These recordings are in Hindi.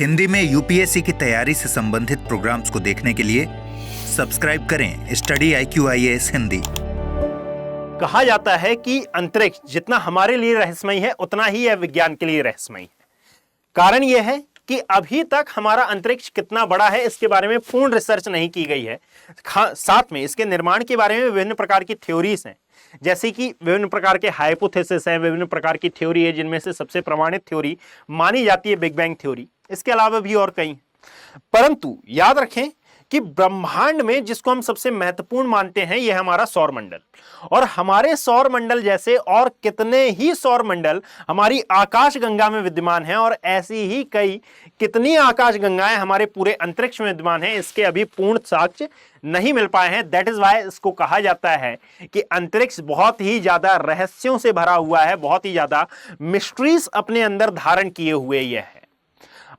हिंदी में यूपीएससी की तैयारी से संबंधित प्रोग्राम्स को देखने के लिए सब्सक्राइब करें स्टडी IQ-IAS हिंदी। कहा जाता है कि अंतरिक्ष जितना हमारे लिए रहस्यमय है उतना ही यह विज्ञान के लिए रहस्यमय है। कारण यह है कि अभी तक हमारा अंतरिक्ष कितना बड़ा है इसके बारे में पूर्ण रिसर्च नहीं की गई है। साथ में इसके निर्माण के बारे में विभिन्न प्रकार की थ्योरीज हैं, जैसे कि विभिन्न प्रकार के हाइपोथेसिस हैं, विभिन्न प्रकार की थ्योरी है, जिनमें से सबसे प्रमाणित थ्योरी मानी जाती है बिग बैंग थ्योरी। इसके अलावा भी और कई। परंतु याद रखें कि ब्रह्मांड में जिसको हम सबसे महत्वपूर्ण मानते हैं यह हमारा सौर मंडल, और हमारे सौर मंडल जैसे और कितने ही सौर मंडल हमारी आकाश गंगा में विद्यमान हैं, और ऐसी ही कई कितनी आकाश गंगाएं हमारे पूरे अंतरिक्ष में विद्यमान हैं, इसके अभी पूर्ण साक्ष्य नहीं मिल पाए हैं। दैट इज वाई इसको कहा जाता है कि अंतरिक्ष बहुत ही ज्यादा रहस्यों से भरा हुआ है, बहुत ही ज्यादा मिस्ट्रीज अपने अंदर धारण किए हुए यह है।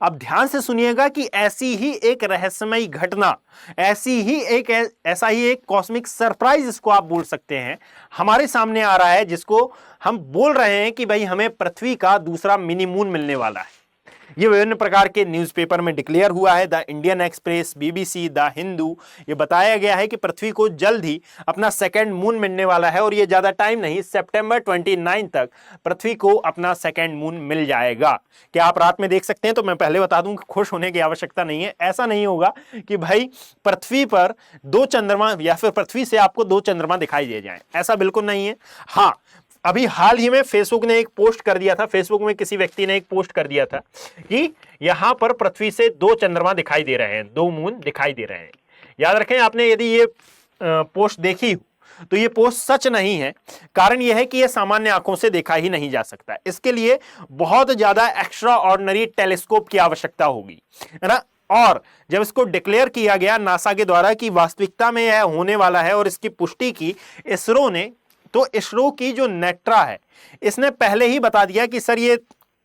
अब ध्यान से सुनिएगा कि ऐसी ही एक रहस्यमयी घटना, ऐसा ही एक कॉस्मिक सरप्राइज इसको आप बोल सकते हैं, हमारे सामने आ रहा है, जिसको हम बोल रहे हैं कि भाई हमें पृथ्वी का दूसरा मिनी मून मिलने वाला है। ये विभिन्न प्रकार के न्यूज़पेपर में डिक्लेयर हुआ है। The Indian express, BBC, the Hindu, ये बताया गया है कि पृथ्वी को जल्द ही अपना सेकंड मून मिलने वाला है, और ये ज्यादा टाइम नहीं, सितंबर 29 तक पृथ्वी को अपना सेकंड मून मिल जाएगा। क्या आप रात में देख सकते हैं? तो मैं पहले बता दूं कि खुश होने की आवश्यकता नहीं है। ऐसा नहीं होगा कि भाई पृथ्वी पर दो चंद्रमा या फिर पृथ्वी से आपको दो चंद्रमा दिखाई दे जाए, ऐसा बिल्कुल नहीं है। हाँ, अभी हाल ही में फेसबुक ने एक पोस्ट कर दिया था, फेसबुक में किसी व्यक्ति ने एक पोस्ट कर दिया था कि यहां पर पृथ्वी से दो चंद्रमा दिखाई दे रहे हैं, दो मून दिखाई दे रहे हैं। याद रखें, आपने यदि ये पोस्ट देखी तो ये पोस्ट सच नहीं है। कारण यह है कि यह सामान्य आंखों से देखा ही नहीं जा सकता, इसके लिए बहुत ज्यादा एक्स्ट्रा ऑर्डिनरी टेलीस्कोप की आवश्यकता होगी, है ना। और जब इसको डिक्लेयर किया गया नासा के द्वारा कि वास्तविकता में यह होने वाला है, और इसकी पुष्टि की इसरो ने, तो इसरो की जो नेट्रा है इसने पहले ही बता दिया कि सर ये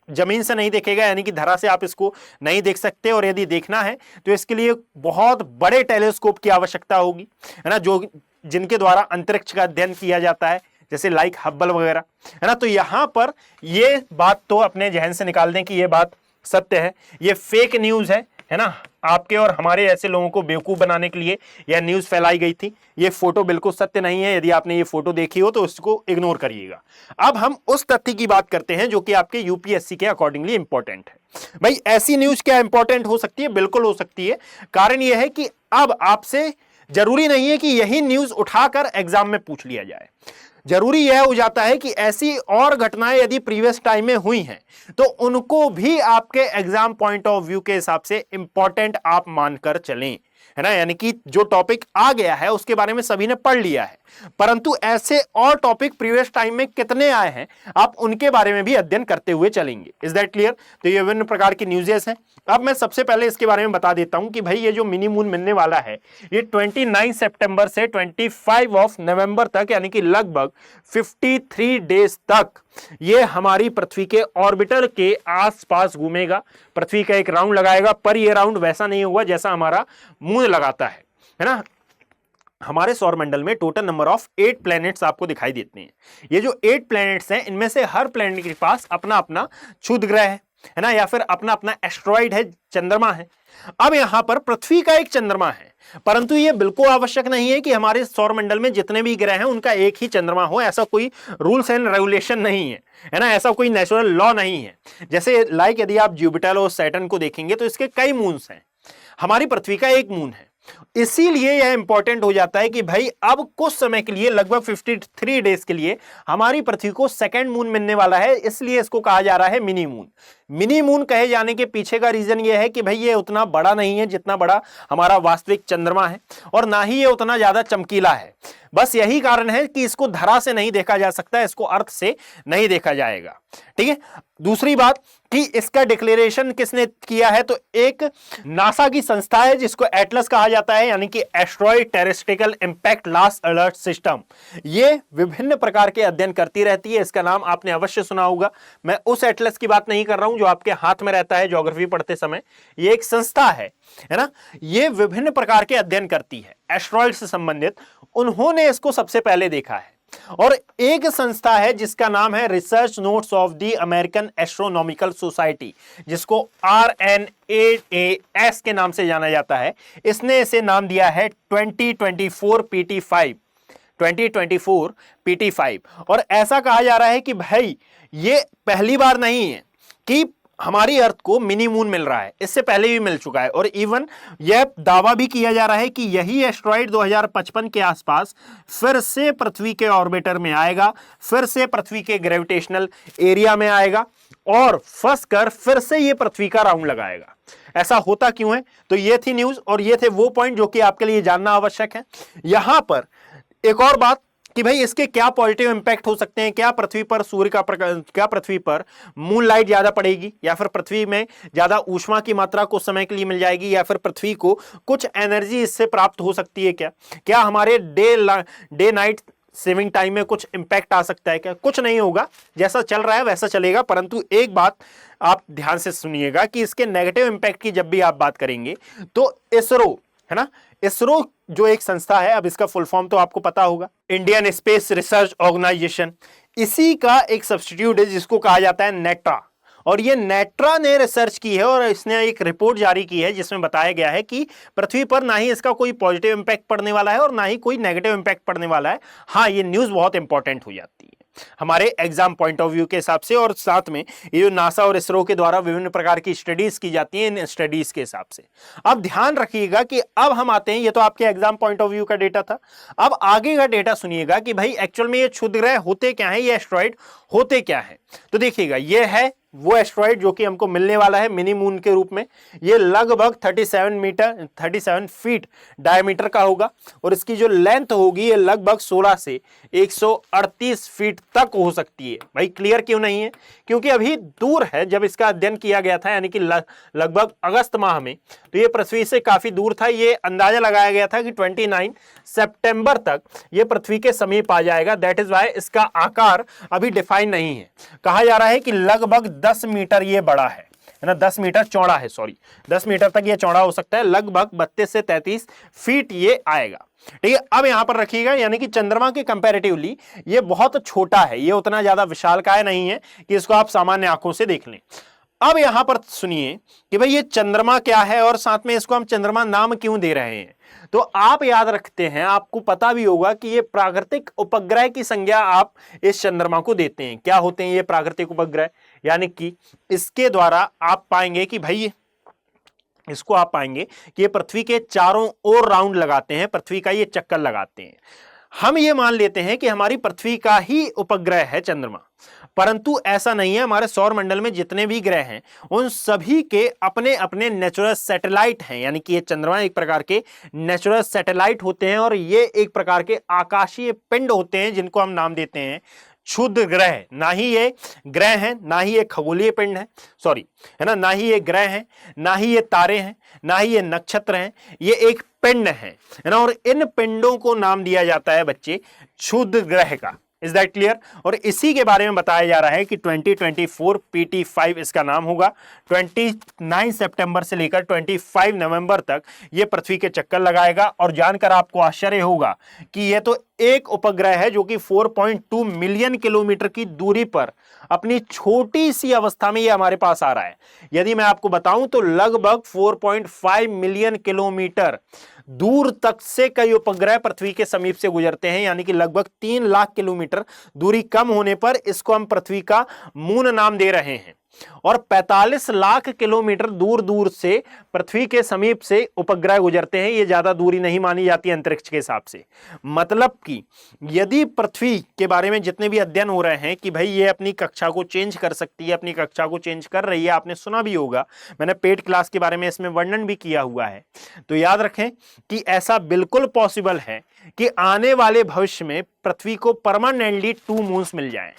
जमीन से नहीं देखेगा, यानी कि धरा से आप इसको नहीं देख सकते, और यदि देखना है तो इसके लिए बहुत बड़े टेलीस्कोप की आवश्यकता होगी, है ना, जो जिनके द्वारा अंतरिक्ष का अध्ययन किया जाता है, जैसे लाइक हब्बल वगैरह, है ना। तो यहां पर ये बात तो अपने जहन से निकाल दें कि ये बात सत्य है, ये फेक न्यूज है ना। आपके और हमारे ऐसे लोगों को बेवकूफ बनाने के लिए यह न्यूज फैलाई गई थी। ये फोटो बिल्कुल सत्य नहीं है। यदि आपने ये फोटो देखी हो तो उसको इग्नोर करिएगा। अब हम उस तथ्य की बात करते हैं जो कि आपके यूपीएससी के अकॉर्डिंगली इंपॉर्टेंट है। भाई ऐसी न्यूज क्या इंपॉर्टेंट हो सकती है? बिल्कुल हो सकती है। कारण यह है कि अब आपसे जरूरी नहीं है कि यही न्यूज उठाकर एग्जाम में पूछ लिया जाए। जरूरी यह हो जाता है कि ऐसी और घटनाएं यदि प्रीवियस टाइम में हुई हैं तो उनको भी आपके एग्जाम पॉइंट ऑफ व्यू के हिसाब से इंपॉर्टेंट आप मानकर चलें, है ना। यानी कि जो टॉपिक आ गया है उसके बारे में सभी ने पढ़ लिया है, परंतु ऐसे और टॉपिक प्रीवियस टाइम में कितने आए हैं आप उनके बारे में भी अध्ययन करते हुए चलेंगे। Is that clear? तो ये विभिन्न प्रकार की न्यूज़ेस हैं। अब मैं सबसे पहले इसके बारे में बता देता हूं कि भाई ये जो मिनी मून मिलने वाला है ये 29 सितंबर से 25 नवंबर तक, यानी कि लगभग 53 डेज तक ये हमारी पृथ्वी के ऑर्बिटर के आसपास घूमेगा, पृथ्वी का एक राउंड लगाएगा। पर ये राउंड वैसा नहीं होगा जैसा हमारा मून लगाता है ना। हमारे सौरमंडल में टोटल नंबर ऑफ 8 प्लैनेट्स आपको दिखाई देते हैं। ये जो 8 प्लैनेट्स हैं इनमें से हर प्लैनेट के पास अपना अपना क्षुद्र ग्रह है ना, या फिर अपना अपना एस्ट्रॉइड है, चंद्रमा है। अब यहां पर पृथ्वी का एक चंद्रमा है, परंतु यह बिल्कुल आवश्यक नहीं है कि हमारे सौरमंडल में जितने भी ग्रह हैं उनका एक ही चंद्रमा हो। ऐसा कोई रूल्स एंड रेगुलेशन नहीं है ना, ऐसा कोई नेचुरल लॉ नहीं है। जैसे लाइक यदि आप जुपिटर और सैटर्न को देखेंगे तो इसके कई मून्स हैं, हमारी पृथ्वी का एक मून है। इसीलिए यह इंपॉर्टेंट हो जाता है कि भाई अब कुछ समय के लिए, लगभग 53 डेज के लिए हमारी पृथ्वी को सेकंड मून मिलने वाला है। इसलिए इसको कहा जा रहा है मिनी मून। मिनी मून कहे जाने के पीछे का रीजन यह है कि भाई ये उतना बड़ा नहीं है जितना बड़ा हमारा वास्तविक चंद्रमा है, और ना ही ये उतना ज्यादा चमकीला है। बस यही कारण है कि इसको धरा से नहीं देखा जा सकता, इसको अर्थ से नहीं देखा जाएगा। ठीक है। दूसरी बात कि इसका डिक्लेरेशन किसने किया है, तो एक नासा की संस्था है जिसको एटलस कहा जाता है, यानी कि asteroid terrestrial impact last alert system. ये विभिन्न प्रकार के अध्ययन करती रहती है। इसका नाम आपने अवश्य सुना होगा। मैं उस एटलस की बात नहीं कर रहा हूं जो आपके हाथ में रहता है ज्योग्राफी पढ़ते समय। ये एक संस्था है ना। ये विभिन्न प्रकार के अध्ययन करती है एस्ट्रॉइड से संबंधित। उन्होंने इसको सबसे पहले देखा है। और एक संस्था है जिसका नाम है research notes of the American astronomical society, जिसको RNAS के नाम से जाना जाता है। इसने इसे नाम दिया है 2024 PT5 और ऐसा कहा जा रहा है कि भाई ये पहली बार नहीं है कि हमारी अर्थ को मिनी मून मिल रहा है, इससे पहले भी मिल चुका है। और इवन यह दावा भी किया जा रहा है कि यही एस्ट्रॉइड 2055 के आसपास फिर से पृथ्वी के ऑर्बिटर में आएगा, फिर से पृथ्वी के ग्रेविटेशनल एरिया में आएगा और फंस कर फिर से ये पृथ्वी का राउंड लगाएगा। ऐसा होता क्यों है? तो ये थी न्यूज और ये थे वो पॉइंट जो कि आपके लिए जानना आवश्यक है। यहां पर एक और बात कि भाई इसके क्या पॉजिटिव इंपैक्ट हो सकते हैं, क्या पृथ्वी पर सूर्य का क्या पृथ्वी पर मून लाइट ज्यादा पड़ेगी, या फिर पृथ्वी में ज्यादा ऊष्मा की मात्रा कुछ समय के लिए मिल जाएगी, या फिर पृथ्वी को कुछ एनर्जी इससे प्राप्त हो सकती है, क्या हमारे डे नाइट सेविंग टाइम में कुछ इंपैक्ट आ सकता है क्या? कुछ नहीं होगा, जैसा चल रहा है वैसा चलेगा। परंतु एक बात आप ध्यान से सुनिएगा कि इसके नेगेटिव इंपैक्ट की जब भी आप बात करेंगे तो इसरो है ना, इसरो जो एक संस्था है, अब इसका फुल फॉर्म तो आपको पता होगा, इंडियन स्पेस रिसर्च ऑर्गेनाइजेशन, इसी का एक सब्स्टिट्यूट है जिसको कहा जाता है नेट्रा। और ये नेट्रा ने रिसर्च की है और इसने एक रिपोर्ट जारी की है जिसमें बताया गया है कि पृथ्वी पर ना ही इसका कोई पॉजिटिव इंपैक्ट पड़ने वाला है और ना ही कोई नेगेटिव इंपैक्ट पड़ने वाला है। हाँ, ये न्यूज बहुत इंपॉर्टेंट हो जाती है हमारे एग्जाम पॉइंट ऑफ व्यू के हिसाब से, और साथ में ये जो नासा और इसरो के द्वारा विभिन्न प्रकार की स्टडीज की जाती हैं, इन स्टडीज के हिसाब से। अब ध्यान रखिएगा कि अब हम आते हैं, ये तो आपके एग्जाम पॉइंट ऑफ व्यू का डेटा था, अब आगे का डेटा सुनिएगा कि भाई एक्चुअल में ये क्षुद्रग्रह होते क्या है, ये एस्ट्रॉइड होते क्या है। तो देखिएगा, ये है वो एस्ट्रॉइड जो कि हमको मिलने वाला है मिनी मून के रूप में। ये लगभग 37 फीट डायमीटर का होगा और इसकी जो लेंथ होगी ये लगभग 16 से 138 फीट तक हो सकती है। भाई क्लियर क्यों नहीं है? क्योंकि अभी दूर है, जब इसका अध्ययन किया गया था यानी कि लगभग अगस्त माह में, तो ये पृथ्वी से काफी दूर था। ये अंदाजा लगाया गया था कि 29 सितंबर तक ये पृथ्वी के समीप आ जाएगा। दैट इज वाई इसका आकार अभी डिफाइन नहीं है। कहा जा रहा है कि लगभग 10 मीटर ये बड़ा है ना, 10 मीटर चौड़ा है, 10 मीटर तक ये चौड़ा हो सकता है, लगभग 32 से 33 फीट ये आएगा। ठीक है, अब यहां पर रखिएगा, यानी कि चंद्रमा के कंपैरेटिवली ये बहुत छोटा है, ये उतना ज्यादा विशालकाय नहीं है कि इसको आप सामान्य आंखों से देख लें। अब यहां पर सुनिए कि भाई ये चंद्रमा क्या है और साथ में इसको हम चंद्रमा नाम क्यों दे रहे हैं। तो आप याद रखते हैं, आपको पता भी होगा कि ये प्राकृतिक उपग्रह की संज्ञा आप इस चंद्रमा को देते हैं। क्या होते हैं ये प्राकृतिक उपग्रह? यानी कि इसके द्वारा आप पाएंगे कि भाई इसको आप पाएंगे कि ये पृथ्वी के चारों ओर राउंड लगाते हैं, पृथ्वी का ये चक्कर लगाते हैं। हम ये मान लेते हैं कि हमारी पृथ्वी का ही उपग्रह है चंद्रमा, परंतु ऐसा नहीं है। हमारे सौर मंडल में जितने भी ग्रह हैं उन सभी के अपने अपने नेचुरल सैटेलाइट हैं, यानी कि ये चंद्रमा एक प्रकार के नेचुरल सैटेलाइट होते हैं और ये एक प्रकार के आकाशीय पिंड होते हैं जिनको हम नाम देते हैं क्षुद्र ग्रह। ना ही ये ग्रह हैं, ना ही ये खगोलीय पिंड है, है ना, ना ही ये ग्रह हैं, ना ही ये तारे हैं, ना ही ये नक्षत्र हैं, ये एक पिंड है ना। और इन पिंडों को नाम दिया जाता है बच्चे क्षुद्र ग्रह का। Is that clear? और इसी के बारे में बताया जा रहा है कि 2024 PT5 इसका नाम होगा। 29 सितंबर से लेकर 25 नवंबर तक ये पृथ्वी के चक्कर लगाएगा। और जानकर आपको आश्चर्य होगा कि ये तो एक उपग्रह है जो कि 4.2 मिलियन किलोमीटर की दूरी पर अपनी छोटी सी अवस्था में ये हमारे पास आ रहा है। यदि मैं आपको बताऊं तो लगभग 4.5 मिलियन किलोमीटर दूर तक से कई उपग्रह पृथ्वी के समीप से गुजरते हैं, यानी कि लगभग 3 लाख किलोमीटर दूरी कम होने पर इसको हम पृथ्वी का मून नाम दे रहे हैं। और 45 लाख किलोमीटर दूर दूर से पृथ्वी के समीप से उपग्रह गुजरते हैं। ये ज्यादा दूरी नहीं मानी जाती अंतरिक्ष के हिसाब से। मतलब कि यदि पृथ्वी के बारे में जितने भी अध्ययन हो रहे हैं कि भाई ये अपनी कक्षा को चेंज कर सकती है, अपनी कक्षा को चेंज कर रही है, आपने सुना भी होगा, मैंने पेड क्लास के बारे में इसमें वर्णन भी किया हुआ है। तो याद रखें कि ऐसा बिल्कुल पॉसिबल है कि आने वाले भविष्य में पृथ्वी को परमानेंटली 2 मून्स मिल जाएं।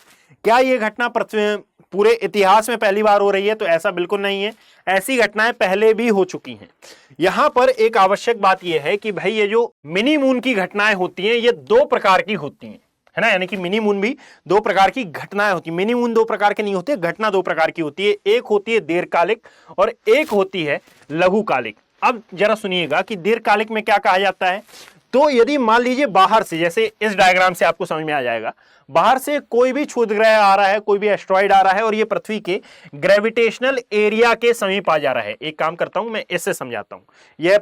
क्या यह घटना पृथ्वी पूरे इतिहास में पहली बार हो रही है? तो ऐसा बिल्कुल नहीं है, ऐसी घटनाएं पहले भी हो चुकी हैं। यहां पर एक आवश्यक बात यह है कि भाई ये जो मिनी मून की घटनाएं होती हैं ये 2 प्रकार की होती हैं, है ना, यानी कि मिनी मून भी 2 प्रकार की घटनाएं होती हैं। मिनी मून 2 प्रकार के नहीं होते, घटना 2 प्रकार की होती है। एक होती है दीर्घकालिक और एक होती है लघुकालिक। अब जरा सुनिएगा कि दीर्घकालिक में क्या कहा जाता है। तो यदि मान लीजिए बाहर से, जैसे इस डायग्राम से आपको समझ में आ जाएगा, बाहर से कोई भी क्षुद्र ग्रह आ रहा है, कोई भी एस्ट्रॉइड आ रहा है और ये पृथ्वी के ग्रेविटेशनल एरिया के समीप आ जा रहा है। एक काम करता हूं, मैं इससे समझाता हूं। यह है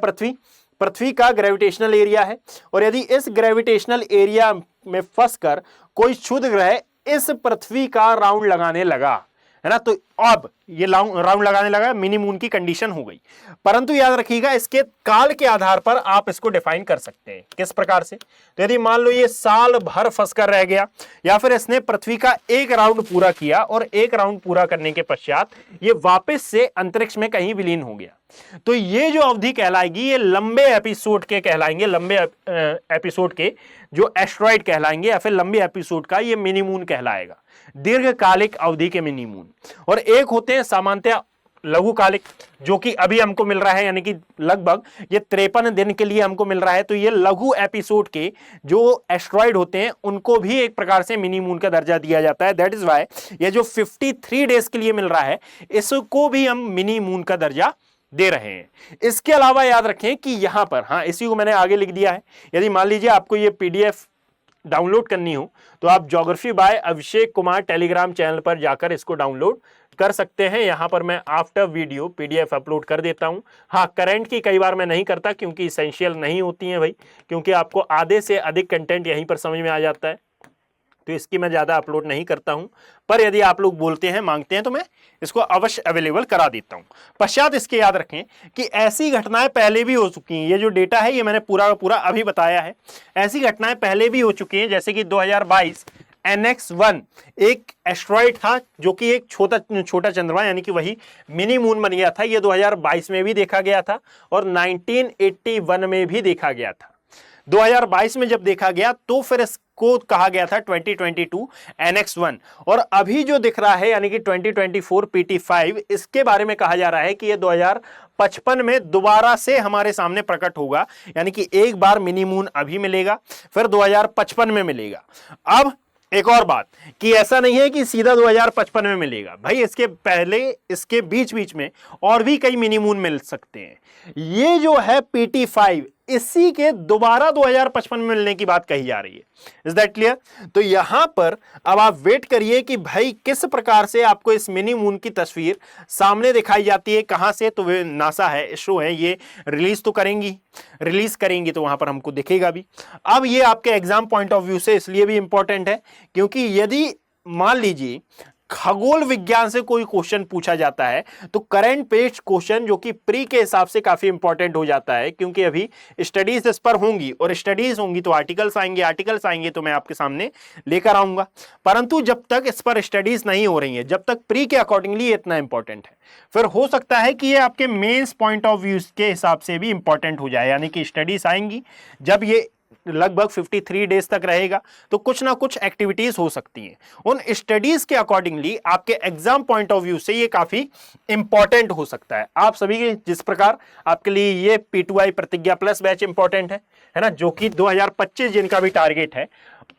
पृथ्वी का ग्रेविटेशनल एरिया है, और यदि इस ग्रेविटेशनल एरिया में फंसकर कोई क्षुद्र ग्रह इस पृथ्वी का राउंड लगाने लगा, है ना, तो अब ये राउंड लगाने लगा, मिनी मून की कंडीशन हो गई। परंतु याद रखिएगा, इसके काल के आधार पर आप इसको डिफाइन कर सकते हैं। किस प्रकार से? तो यदि मान लो ये साल भर फंसकर रह गया, या फिर इसने पृथ्वी का एक राउंड पूरा किया और एक राउंड पूरा करने के पश्चात ये वापस से अंतरिक्ष में कहीं विलीन हो गया, तो ये जो अवधि कहलाएगी, ये लंबे एपिसोड के कहलाएंगे। लंबे एपिसोड के जो एस्ट्रॉइड कहलाएंगे, या फिर लंबे एपिसोड का ये मिनी मून कहलाएगा, दीर्घकालिक अवधि के मिनी मून। और एक होते हैं सामान्यतः लघुकालिक, जो कि अभी हमको मिल रहा है, यानी कि लगभग ये 53 दिन के लिए हमको मिल रहा है। तो ये लघु एपिसोड के जो एस्ट्रॉइड होते हैं उनको भी एक प्रकार से मिनी मून का दर्जा दिया जाता है। दैट इज वाई ये जो 53 डेज के लिए मिल रहा है, इसको भी हम मिनी मून का दर्जा दे रहे हैं। इसके अलावा याद रखें कि यहां पर, हाँ, इसी को मैंने आगे लिख दिया है। यदि मान लीजिए आपको ये पीडीएफ डाउनलोड करनी हो तो आप geography bye Abhishek Kumar Telegram channel पर जाकर इसको डाउनलोड कर सकते हैं। यहां पर मैं आफ्टर वीडियो पीडीएफ अपलोड कर देता हूं। हाँ, करंट की कई बार मैं नहीं करता क्योंकि इसेंशियल नहीं होती है भाई, क्योंकि आपको आधे से अधिक कंटेंट यहीं पर समझ में आ जाता है, तो इसकी मैं ज़्यादा अपलोड नहीं करता हूं। पर यदि आप लोग बोलते हैं, मांगते हैं, तो मैं इसको अवश्य अवेलेबल करा देता हूं। पश्चात इसके याद रखें कि ऐसी घटनाएं पहले भी हो चुकी हैं। ये जो डेटा है ये मैंने पूरा का पूरा अभी बताया है। ऐसी घटनाएं पहले भी हो चुकी हैं, जैसे कि 2022 NX-1 एक एस्ट्रॉइड था जो कि एक छोटा चंद्रमा, यानी कि वही मिनी मून बन गया था। ये 2022 में भी देखा गया था और 1981 में भी देखा गया था। 2022 में जब देखा गया तो फिर इसको कहा गया था 2022 NX-1, और अभी जो दिख रहा है यानी कि 2024 PT5, इसके बारे में कहा जा रहा है कि ये 2055 में दोबारा से हमारे सामने प्रकट होगा। यानी कि एक बार मिनी मून अभी मिलेगा, फिर 2055 में मिलेगा। अब एक और बात कि ऐसा नहीं है कि सीधा 2055 में मिलेगा भाई, इसके पहले, इसके बीच बीच में और भी कई मिनी मून मिल सकते हैं। ये जो है PT5, इसी के दोबारा 2055 में मिलने की बात कही जा रही है। Is that clear? तो यहां पर अब आप वेट करिए कि भाई किस प्रकार से आपको इस मिनी मून की तस्वीर सामने दिखाई जाती है, कहां से। तो वे नासा है, इसरो है, ये रिलीज तो करेंगी, रिलीज करेंगी तो वहां पर हमको दिखेगा भी। अब ये आपके एग्जाम पॉइंट ऑफ व्यू से इसलिए भी इंपॉर्टेंट है क्योंकि यदि मान लीजिए खगोल विज्ञान से कोई क्वेश्चन पूछा जाता है तो करंट पेज क्वेश्चन, जो कि प्री के हिसाब से काफी इंपॉर्टेंट हो जाता है, क्योंकि अभी स्टडीज इस पर होंगी, और स्टडीज होंगी तो आर्टिकल्स आएंगे तो मैं आपके सामने लेकर आऊंगा। परंतु जब तक इस पर स्टडीज नहीं हो रही है, जब तक प्री के अकॉर्डिंगली इतना इंपॉर्टेंट है, फिर हो सकता है कि ये आपके मेंस पॉइंट ऑफ व्यू के हिसाब से भी इंपॉर्टेंट हो जाए। यानी कि स्टडीज आएंगी, जब ये लगभग 53 डेज तक रहेगा तो कुछ ना कुछ एक्टिविटीज हो सकती हैं। उन स्टडीज के अकॉर्डिंगली आपके एग्जाम पॉइंट ऑफ व्यू से ये काफी इंपॉर्टेंट हो सकता है। आप सभी के, जिस प्रकार आपके लिए ये P2I प्रतिज्ञा प्लस बैच इंपॉर्टेंट है ना, जो कि 2025 जिनका भी टारगेट है,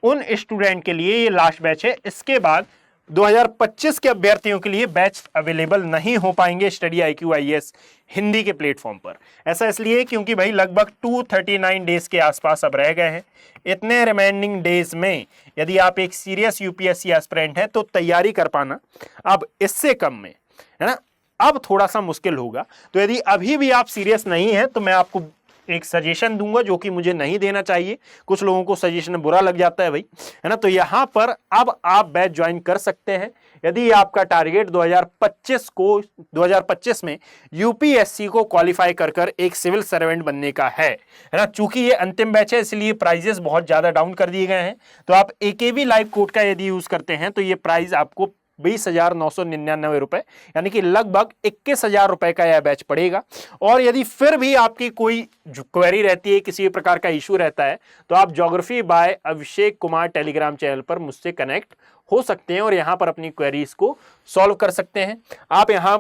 उन स्टूडेंट के लिए ये लास्ट बैच है। इसके बाद 2025 के अभ्यर्थियों के लिए बैच अवेलेबल नहीं हो पाएंगे स्टडी IQ IAS हिंदी के प्लेटफॉर्म पर। ऐसा इसलिए क्योंकि भाई लगभग 239 डेज के आसपास अब रह गए हैं। इतने रिमेनिंग डेज में यदि आप एक सीरियस UPSC एस्पिरेंट है तो तैयारी कर पाना अब इससे कम में, है ना, अब थोड़ा सा मुश्किल होगा। तो यदि अभी भी आप सीरियस नहीं है तो मैं आपको एक सजेशन दूंगा, जो कि मुझे नहीं देना चाहिए, कुछ लोगों को सजेशन बुरा लग जाता है भाई, है ना। तो यहां पर अब आप बैच ज्वाइन कर सकते हैं यदि आपका टारगेट 2025 में UPSC को क्वालिफाई कर एक सिविल सर्वेंट बनने का है ना। चूंकि ये अंतिम बैच है इसलिए प्राइजेस बहुत ज्यादा डाउन कर दिए गए हैं। तो आप AKB लाइव कोड का यदि यूज करते हैं तो ये प्राइस आपको 20,999 रुपए, यानी कि लगभग 21,000 रुपए का यह बैच पड़ेगा। और यदि फिर भी आपकी कोई क्वेरी रहती है, किसी भी प्रकार का इशू रहता है, तो आप geography bye Abhishek Kumar Telegram channel पर मुझसे कनेक्ट हो सकते हैं और यहां पर अपनी क्वेरीज को सॉल्व कर सकते हैं। आप यहां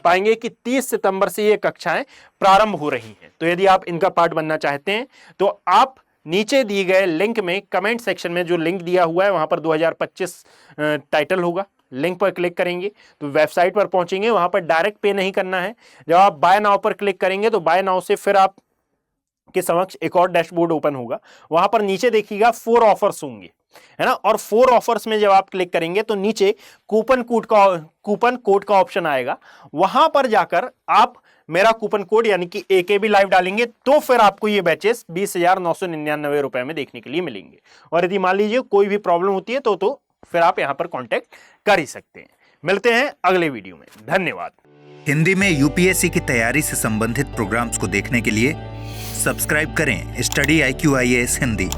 पाएंगे कि 30 सितंबर से ये कक्षाएं प्रारंभ हो रही हैं। तो यदि आप इनका पार्ट बनना चाहते हैं तो आप नीचे दिए गए लिंक में, कमेंट सेक्शन में जो लिंक दिया हुआ है वहां पर 2025 टाइटल होगा, लिंक पर क्लिक करेंगे तो वेबसाइट पर पहुंचेंगे। वहां पर डायरेक्ट पे नहीं करना है। जब आप बाय नाउ पर क्लिक करेंगे तो बाय नाउ से फिर आप के समक्ष एक और डैशबोर्ड ओपन होगा। वहां पर नीचे देखिएगा 4 ऑफर्स होंगे, है ना, और 4 ऑफर्स में जब आप क्लिक करेंगे तो नीचे कूपन कोड का ऑप्शन आएगा। वहां पर जाकर आप मेरा कूपन कोड यानी कि AKB लाइव डालेंगे तो फिर आपको ये बैचेस 20,999 रुपए में देखने के लिए मिलेंगे। और यदि मान लीजिए कोई भी प्रॉब्लम होती है तो फिर आप यहां पर कांटेक्ट कर ही सकते हैं। मिलते हैं अगले वीडियो में, धन्यवाद। हिंदी में यूपीएससी की तैयारी से संबंधित प्रोग्राम्स को देखने के लिए सब्सक्राइब करें स्टडी IQ IAS हिंदी।